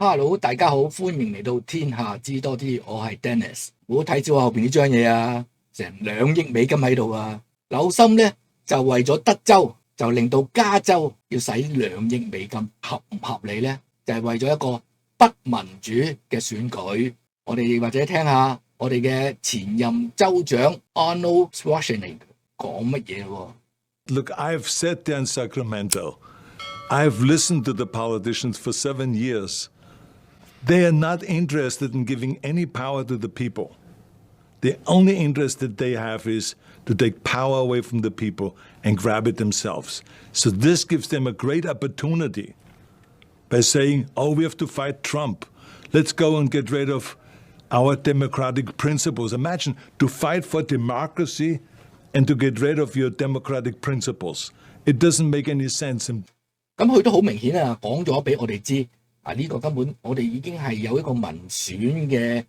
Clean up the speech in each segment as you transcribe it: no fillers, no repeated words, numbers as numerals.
Hello，大家好，歡迎嚟到天下知多啲，我係 Dennis。唔好睇少我後邊呢張嘢啊，成2億美金喺度啊！紐森咧就為咗德州，就令到加州要使2億美金，合唔合理呢？就係為咗一個不民主嘅選舉。我哋或者聽下我哋嘅前任州長 Arnold Schwarzenegger 講乜嘢喎？ Look, I've sat there in Sacramento. I've listened to the politicians for 7 years. They are not interested in giving any power to the people. The only interest that they have is to take power away from the people and grab it themselves. So this gives them a great opportunity by saying, oh, we have to fight Trump. Let's go and get rid of our democratic principles. Imagine to fight for democracy and to get rid of your democratic principles. It doesn't make any sense. 咁佢都好明顯啊，講咗俾我哋知啊，呢個根本我哋已經係有一個民選嘅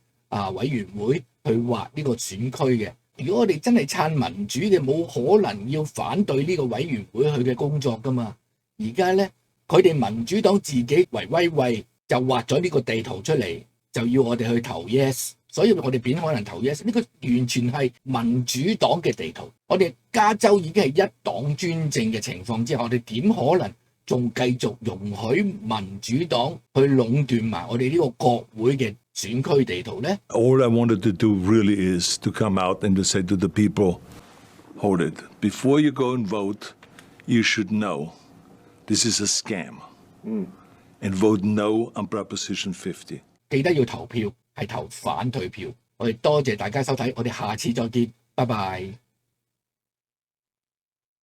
委員會去劃呢個選區嘅。如果我哋真係撐民主嘅，冇可能要反對呢個委員會佢嘅工作噶嘛。而家咧，佢哋民主黨自己為威畏，就畫咗呢個地圖出嚟，就要我哋去投 yes。所以我哋點可能投 yes？ 呢個完全係民主黨嘅地圖。我哋加州已經係一黨專政嘅情況之下，我哋點可能仲繼續容許民主黨去壟斷埋我哋呢個國會嘅選區地圖呢？ All I wanted to do really is to come out and to say to the people, hold it. Before you go and vote, you should know this is a scam. And vote no on Proposition 50. 記得要投票，係投反對票。我哋多謝大家收睇，我哋下次再見，拜拜。